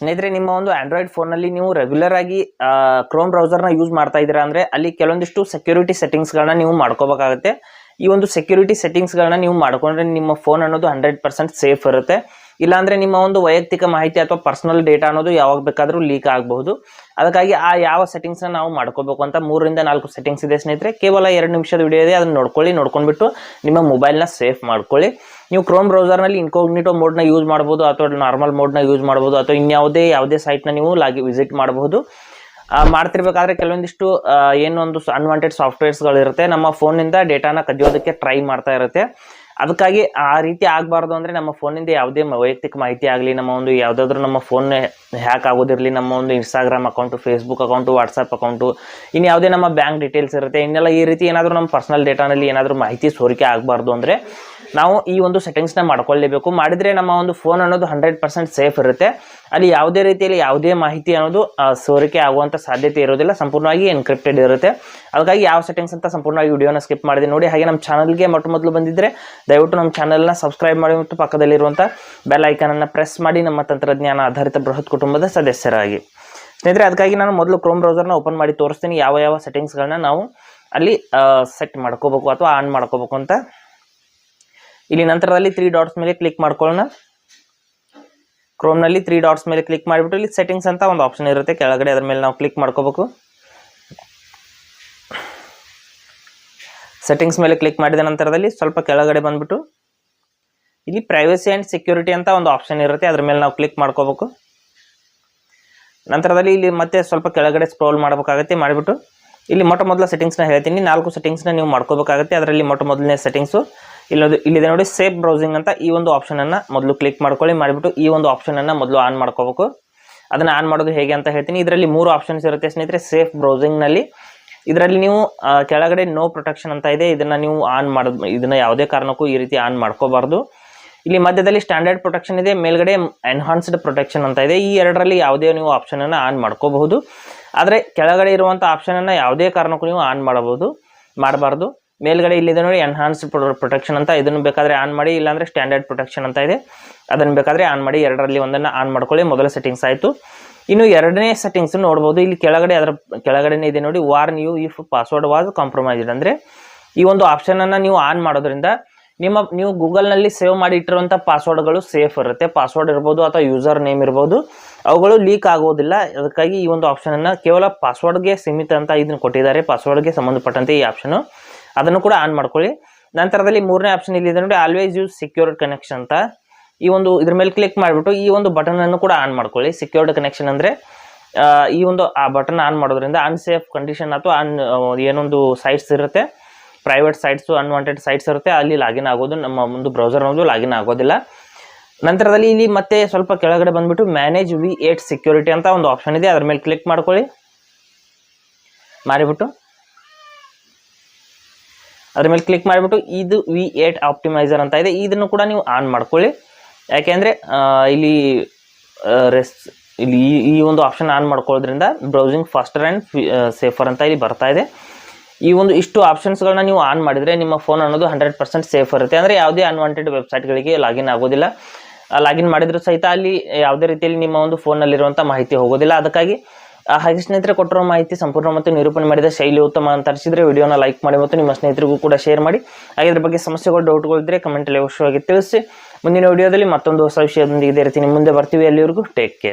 ಸ್ನೇಹಿತರೆ, ನಿಮ್ಮ ಒಂದು ಆಂಡ್ರಾಯ್ಡ್ ಫೋನಲ್ಲಿ ನೀವು ರೆಗ್ಯುಲರ್ ಆಗಿ ಕ್ರೋಮ್ ಬ್ರೌಸರ್ನ ಯೂಸ್ ಮಾಡ್ತಾ ಇದ್ದೀರಾ ಅಂದರೆ ಅಲ್ಲಿ ಕೆಲವೊಂದಿಷ್ಟು ಸೆಕ್ಯೂರಿಟಿ ಸೆಟ್ಟಿಂಗ್ಸ್ಗಳನ್ನ ನೀವು ಮಾಡ್ಕೋಬೇಕಾಗುತ್ತೆ. ಈ ಒಂದು ಸೆಕ್ಯೂರಿಟಿ ಸೆಟ್ಟಿಂಗ್ಸ್ಗಳನ್ನ ನೀವು ಮಾಡ್ಕೊಂಡ್ರೆ ನಿಮ್ಮ ಫೋನ್ ಅನ್ನೋದು 100% ಸೇಫ್ ಇರುತ್ತೆ. ಇಲ್ಲಾಂದರೆ ನಿಮ್ಮ ಒಂದು ವೈಯಕ್ತಿಕ ಮಾಹಿತಿ ಅಥವಾ ಪರ್ಸನಲ್ ಡೇಟಾ ಅನ್ನೋದು ಯಾವಾಗ ಬೇಕಾದರೂ ಲೀಕ್ ಆಗಬಹುದು. ಅದಕ್ಕಾಗಿ ಆ ಯಾವ ಸೆಟ್ಟಿಂಗ್ಸ್ನ ನಾವು ಮಾಡ್ಕೋಬೇಕು ಅಂತ 3 ರಿಂದ 4 ಸೆಟ್ಟಿಂಗ್ಸ್ ಇದೆ ಸ್ನೇಹಿತರೆ. ಕೇವಲ 2 ನಿಮಿಷದ ವಿಡಿಯೋ ಇದೆ, ಅದನ್ನು ನೋಡ್ಕೊಂಡ್ಬಿಟ್ಟು ನಿಮ್ಮ ಮೊಬೈಲ್ನ ಸೇಫ್ ಮಾಡ್ಕೊಳ್ಳಿ. ನೀವು ಕ್ರೋಮ್ ಬ್ರೌಸರ್ನಲ್ಲಿ ಇನ್ಕೋಗ್ನಿಟೋ ಮೋಡ್ನ ಯೂಸ್ ಮಾಡ್ಬೋದು, ಅಥವಾ ನಾರ್ಮಲ್ ಮೋಡ್ನ ಯೂಸ್ ಮಾಡ್ಬೋದು, ಅಥವಾ ಯಾವುದೇ ಸೈಟ್ನ ನೀವು ವಿಸಿಟ್ ಮಾಡಬಹುದು. ಮಾಡ್ತಿರ್ಬೇಕಾದ್ರೆ ಕೆಲವೊಂದಿಷ್ಟು ಏನೊಂದು ಅನ್ವಾಂಟೆಡ್ ಸಾಫ್ಟ್ವೇರ್ಸ್ಗಳಿರುತ್ತೆ, ನಮ್ಮ ಫೋನಿಂದ ಡೇಟಾನ ಕದಿಯೋದಕ್ಕೆ ಟ್ರೈ ಮಾಡ್ತಾ ಇರುತ್ತೆ. ಅದಕ್ಕಾಗಿ ಆ ರೀತಿ ಆಗಬಾರ್ದು ಅಂದರೆ ನಮ್ಮ ಫೋನಿಂದ ಯಾವುದೇ ವೈಯಕ್ತಿಕ ಮಾಹಿತಿ ಆಗಲಿ, ನಮ್ಮ ಒಂದು ಯಾವುದಾದ್ರೂ ನಮ್ಮ ಫೋನ್ ಹ್ಯಾಕ್ ಆಗೋದಿರಲಿ, ನಮ್ಮ ಒಂದು Instagram account, Facebook account, WhatsApp account, ಇನ್ನು ಯಾವುದೇ ನಮ್ಮ ಬ್ಯಾಂಕ್ ಡೀಟೇಲ್ಸ್ ಇರುತ್ತೆ, ಇನ್ನೆಲ್ಲ ಈ ರೀತಿ ಏನಾದರೂ ನಮ್ಮ ಪರ್ಸನಲ್ ಡೇಟಾನಲ್ಲಿ ಏನಾದರೂ ಮಾಹಿತಿ ಸೋರಿಕೆ ಆಗಬಾರ್ದು ಅಂದರೆ ನಾವು ಈ ಒಂದು ಸೆಟ್ಟಿಂಗ್ಸ್ನ ಮಾಡ್ಕೊಳ್ಳೇಬೇಕು. ಮಾಡಿದರೆ ನಮ್ಮ ಒಂದು ಫೋನ್ ಅನ್ನೋದು 100% ಸೇಫ್ ಇರುತ್ತೆ. ಅಲ್ಲಿ ಯಾವುದೇ ರೀತಿಯಲ್ಲಿ ಯಾವುದೇ ಮಾಹಿತಿ ಅನ್ನೋದು ಸೋರಿಕೆ ಆಗುವಂಥ ಸಾಧ್ಯತೆ ಇರೋದಿಲ್ಲ, ಸಂಪೂರ್ಣವಾಗಿ ಎನ್ಕ್ರಿಪ್ಟೆಡ್ ಇರುತ್ತೆ. ಅದಕ್ಕಾಗಿ ಯಾವ ಸೆಟ್ಟಿಂಗ್ಸ್ ಅಂತ ಸಂಪೂರ್ಣವಾಗಿ ವಿಡಿಯೋನ ಸ್ಕಿಪ್ ಮಾಡಿದೆ ನೋಡಿ. ಹಾಗೆ ನಮ್ಮ ಚಾನಲ್ಗೆ ಮೊದಲು ಬಂದಿದ್ದರೆ ದಯವಿಟ್ಟು ನಮ್ಮ ಚಾನಲ್ನ ಸಬ್ಸ್ಕ್ರೈಬ್ ಮಾಡಿ ಮತ್ತು ಪಕ್ಕದಲ್ಲಿರುವಂಥ ಬೆಲ್ ಐಕಾನನ್ನು ಪ್ರೆಸ್ ಮಾಡಿ ನಮ್ಮ ತಂತ್ರಜ್ಞಾನ ಆಧಾರಿತ ಬೃಹತ್ ಕುಟುಂಬದ ಸದಸ್ಯರಾಗಿ. ಸ್ನೇಹಿತರೆ, ಅದಕ್ಕಾಗಿ ನಾನು ಮೊದಲು ಕ್ರೋಮ್ ಬ್ರೌಸರ್ನ ಓಪನ್ ಮಾಡಿ ತೋರಿಸ್ತೀನಿ ಯಾವ ಸೆಟ್ಟಿಂಗ್ಸ್ಗಳನ್ನ ನಾವು ಅಲ್ಲಿ ಸೆಟ್ ಮಾಡ್ಕೋಬೇಕು ಅಥವಾ ಆನ್ ಮಾಡ್ಕೋಬೇಕು ಅಂತ. ಇಲ್ಲಿ ನಂತರದಲ್ಲಿ 3 ಡಾಟ್ಸ್ ಮೇಲೆ ಕ್ಲಿಕ್ ಮಾಡ್ಕೊಳ್ಳೋಣ. ಕ್ರೋಮ್ನಲ್ಲಿ 3 ಡಾಟ್ಸ್ ಮೇಲೆ ಕ್ಲಿಕ್ ಮಾಡಿಬಿಟ್ಟು ಇಲ್ಲಿ ಸೆಟ್ಟಿಂಗ್ಸ್ ಅಂತ ಒಂದು ಆಪ್ಷನ್ ಇರುತ್ತೆ ಕೆಳಗಡೆ, ಅದರ ಮೇಲೆ ನಾವು ಕ್ಲಿಕ್ ಮಾಡ್ಕೋಬೇಕು. ಸೆಟ್ಟಿಂಗ್ಸ್ ಮೇಲೆ ಕ್ಲಿಕ್ ಮಾಡಿದ ನಂತರದಲ್ಲಿ ಸ್ವಲ್ಪ ಕೆಳಗಡೆ ಬಂದ್ಬಿಟ್ಟು ಇಲ್ಲಿ ಪ್ರೈವಸಿ ಆ್ಯಂಡ್ ಸೆಕ್ಯೂರಿಟಿ ಅಂತ ಒಂದು ಆಪ್ಷನ್ ಇರುತ್ತೆ, ಅದ್ರ ಮೇಲೆ ನಾವು ಕ್ಲಿಕ್ ಮಾಡ್ಕೋಬೇಕು. ನಂತರದಲ್ಲಿ ಇಲ್ಲಿ ಮತ್ತೆ ಸ್ವಲ್ಪ ಕೆಳಗಡೆ ಸ್ಕ್ರೋಲ್ ಮಾಡಬೇಕಾಗುತ್ತೆ. ಮಾಡಿಬಿಟ್ಟು ಇಲ್ಲಿ ಮೊದಲ ಸೆಟ್ಟಿಂಗ್ಸ್ನ ಹೇಳ್ತೀನಿ. 4 ಸೆಟ್ಟಿಂಗ್ಸ್ನ ನೀವು ಮಾಡ್ಕೋಬೇಕಾಗುತ್ತೆ. ಅದರಲ್ಲಿ ಮೊದಲನೇ ಸೆಟ್ಟಿಂಗ್ಸು ಇಲ್ಲಿದೆ ನೋಡಿ, ಸೇಫ್ ಬ್ರೌಸಿಂಗ್ ಅಂತ. ಈ ಒಂದು ಆಪ್ಷನನ್ನು ಮೊದಲು ಕ್ಲಿಕ್ ಮಾಡ್ಕೊಳ್ಳಿ. ಮಾಡಿಬಿಟ್ಟು ಈ ಒಂದು ಆಪ್ಷನನ್ನು ಮೊದಲು ಆನ್ ಮಾಡ್ಕೋಬೇಕು. ಅದನ್ನು ಆನ್ ಮಾಡೋದು ಹೇಗೆ ಅಂತ ಹೇಳ್ತೀನಿ. ಇದರಲ್ಲಿ 3 ಆಪ್ಷನ್ಸ್ ಇರುತ್ತೆ ಸ್ನೇಹಿತರೆ ಸೇಫ್ ಬ್ರೌಸಿಂಗ್ನಲ್ಲಿ. ಇದರಲ್ಲಿ ನೀವು ಕೆಳಗಡೆ ನೋ ಪ್ರೊಟೆಕ್ಷನ್ ಅಂತ ಇದೆ, ಇದನ್ನು ನೀವು ಇದನ್ನು ಯಾವುದೇ ಕಾರಣಕ್ಕೂ ಈ ರೀತಿ ಆನ್ ಮಾಡ್ಕೋಬಾರ್ದು. ಇಲ್ಲಿ ಮಧ್ಯದಲ್ಲಿ ಸ್ಟ್ಯಾಂಡರ್ಡ್ ಪ್ರೊಟೆಕ್ಷನ್ ಇದೆ, ಮೇಲ್ಗಡೆ ಎನ್ಹಾನ್ಸ್ಡ್ ಪ್ರೊಟೆಕ್ಷನ್ ಅಂತ ಇದೆ. ಈ ಎರಡರಲ್ಲಿ ಯಾವುದೇ ನೀವು ಆಪ್ಷನನ್ನು ಆನ್ ಮಾಡ್ಕೋಬಹುದು. ಆದರೆ ಕೆಳಗಡೆ ಇರುವಂಥ ಆಪ್ಷನನ್ನು ಯಾವುದೇ ಕಾರಣಕ್ಕೂ ನೀವು ಆನ್ ಮಾಡಬಾರ್ದು. ಮೇಲ್ಗಡೆ ಇಲ್ಲಿದೆ ನೋಡಿ ಎನ್ಹಾನ್ಸ್ಡ್ ಪ್ರೊಟೆಕ್ಷನ್ ಅಂತ, ಇದನ್ನು ಬೇಕಾದರೆ ಆನ್ ಮಾಡಿ, ಇಲ್ಲಾಂದರೆ ಸ್ಟ್ಯಾಂಡರ್ಡ್ ಪ್ರೊಟೆಕ್ಷನ್ ಅಂತ ಇದೆ, ಅದನ್ನು ಬೇಕಾದರೆ ಆನ್ ಮಾಡಿ. ಎರಡರಲ್ಲಿ ಒಂದನ್ನು ಆನ್ ಮಾಡ್ಕೊಳ್ಳಿ. ಮೊದಲ ಸೆಟ್ಟಿಂಗ್ಸ್ ಆಯಿತು. ಇನ್ನು ಎರಡನೇ ಸೆಟ್ಟಿಂಗ್ಸ್ ನೋಡ್ಬೋದು. ಇಲ್ಲಿ ಅದರ ಕೆಳಗಡೆನೇ ಇದೆ ನೋಡಿ, warn you if password was compromised. ಅಂದರೆ ಈ ಒಂದು ಆಪ್ಷನನ್ನು ನೀವು ಆನ್ ಮಾಡೋದ್ರಿಂದ ನೀವು ಗೂಗಲ್ನಲ್ಲಿ ಸೇವ್ ಮಾಡಿ ಇಟ್ಟಿರುವಂಥ ಪಾಸ್ವರ್ಡ್ಗಳು ಸೇಫ್ ಇರುತ್ತೆ. ಪಾಸ್ವರ್ಡ್ ಇರ್ಬೋದು ಅಥವಾ ಯೂಸರ್ ನೇಮ್ ಇರ್ಬೋದು, ಅವುಗಳು ಲೀಕ್ ಆಗೋದಿಲ್ಲ. ಅದಕ್ಕಾಗಿ ಈ ಒಂದು ಆಪ್ಷನನ್ನು ಕೇವಲ ಪಾಸ್ವರ್ಡ್ಗೆ ಸೀಮಿತ ಅಂತ ಇದನ್ನು ಕೊಟ್ಟಿದ್ದಾರೆ, ಪಾಸ್ವರ್ಡ್ಗೆ ಸಂಬಂಧಪಟ್ಟಂತೆ ಈ ಆಪ್ಷನು, ಅದನ್ನು ಕೂಡ ಆನ್ ಮಾಡ್ಕೊಳ್ಳಿ. ನಂತರದಲ್ಲಿ 3ನೇ ಆಪ್ಷನ್ ಇಲ್ಲಿದೆ ನೋಡಿ, ಆಲ್ವೇಸ್ ಯೂಸ್ ಸೆಕ್ಯೂರ್ಡ್ ಕನೆಕ್ಷನ್ ಅಂತ. ಇದ್ರ ಮೇಲೆ ಕ್ಲಿಕ್ ಮಾಡಿಬಿಟ್ಟು ಈ ಒಂದು ಬಟನನ್ನು ಕೂಡ ಆನ್ ಮಾಡ್ಕೊಳ್ಳಿ. ಸೆಕ್ಯೂರ್ಡ್ ಕನೆಕ್ಷನ್ ಅಂದರೆ ಆ ಬಟನ್ ಆನ್ ಮಾಡೋದ್ರಿಂದ ಅನ್ಸೇಫ್ ಕಂಡೀಷನ್ ಅಥವಾ ಏನೊಂದು ಸೈಟ್ಸ್ ಇರುತ್ತೆ, ಪ್ರೈವೇಟ್ ಸೈಟ್ಸು, ಅನ್ವಾಂಟೆಡ್ ಸೈಟ್ಸ್ ಇರುತ್ತೆ, ಅಲ್ಲಿ ಲಾಗಿನ್ ಆಗೋದು ನಮ್ಮ ಒಂದು ಬ್ರೌಸರ್ ಅನ್ನೋದು ಲಾಗಿನ್ ಆಗೋದಿಲ್ಲ. ನಂತರದಲ್ಲಿ ಇಲ್ಲಿ ಮತ್ತೆ ಸ್ವಲ್ಪ ಕೆಳಗಡೆ ಬಂದ್ಬಿಟ್ಟು ಮ್ಯಾನೇಜ್ V8 ಸೆಕ್ಯೂರಿಟಿ ಅಂತ ಒಂದು ಆಪ್ಷನ್ ಇದೆ, ಅದ್ರ ಮೇಲೆ ಕ್ಲಿಕ್ ಮಾಡ್ಕೊಳ್ಳಿ. ಅದ್ರ ಮೇಲೆ ಕ್ಲಿಕ್ ಮಾಡಿಬಿಟ್ಟು ಇದು V8 ಆಪ್ಟಿಮೈಸರ್ ಅಂತ ಇದೆ, ಇದನ್ನು ಕೂಡ ನೀವು ಆನ್ ಮಾಡ್ಕೊಳ್ಳಿ. ಯಾಕೆಂದರೆ ಇಲ್ಲಿ ಈ ಒಂದು ಆಪ್ಷನ್ ಆನ್ ಮಾಡ್ಕೊಳ್ಳೋದ್ರಿಂದ ಬ್ರೌಸಿಂಗ್ ಫಾಸ್ಟರ್ ಆ್ಯಂಡ್ ಸೇಫರ್ ಅಂತ ಇಲ್ಲಿ ಬರ್ತಾ ಇದೆ. ಇಷ್ಟು ಆಪ್ಷನ್ಸ್ಗಳನ್ನ ನೀವು ಆನ್ ಮಾಡಿದರೆ ನಿಮ್ಮ ಫೋನ್ ಅನ್ನೋದು 100% ಸೇಫ್ ಇರುತ್ತೆ. ಅಂದರೆ ಯಾವುದೇ ಅನ್ವಾಂಟೆಡ್ ವೆಬ್ಸೈಟ್ಗಳಿಗೆ ಲಾಗಿನ್ ಆಗೋದಿಲ್ಲ. ಲಾಗಿನ್ ಮಾಡಿದರೂ ಸಹಿತ ಅಲ್ಲಿ ಯಾವುದೇ ರೀತಿಯಲ್ಲಿ ನಿಮ್ಮ ಒಂದು ಫೋನ್ನಲ್ಲಿರುವಂಥ ಮಾಹಿತಿ ಹೋಗೋದಿಲ್ಲ. ಅದಕ್ಕಾಗಿ ಹಾಗೆ ಸ್ನೇಹಿತರೆ, ಕೊಟ್ಟಿರೋ ಮಾಹಿತಿ ಸಂಪೂರ್ಣ ಮತ್ತು ನಿರೂಪಣೆ ಮಾಡಿದ ಶೈಲಿ ಉತ್ತಮ ಅಂತ ಅನಿಸಿದರೆ ವಿಡಿಯೋನ ಲೈಕ್ ಮಾಡಿ ಮತ್ತು ನಿಮ್ಮ ಸ್ನೇಹಿತರಿಗೂ ಕೂಡ ಶೇರ್ ಮಾಡಿ. ಹಾಗೆ ಇದ್ರ ಬಗ್ಗೆ ಸಮಸ್ಯೆಗಳು, ಡೌಟ್ಗಳಿದ್ದರೆ ಕಮೆಂಟಲ್ಲಿ ಅವಶ್ಯವಾಗಿ ತಿಳಿಸಿ. ಮುಂದಿನ ವಿಡಿಯೋದಲ್ಲಿ ಮತ್ತೊಂದು ಹೊಸ ವಿಷಯದೊಂದಿಗೆ ಇದೇ ರೀತಿ ನಿಮ್ಮ ಮುಂದೆ ಬರ್ತೀವಿ. ಅಲ್ಲಿವರೆಗೂ ಟೇಕ್ ಕೇರ್.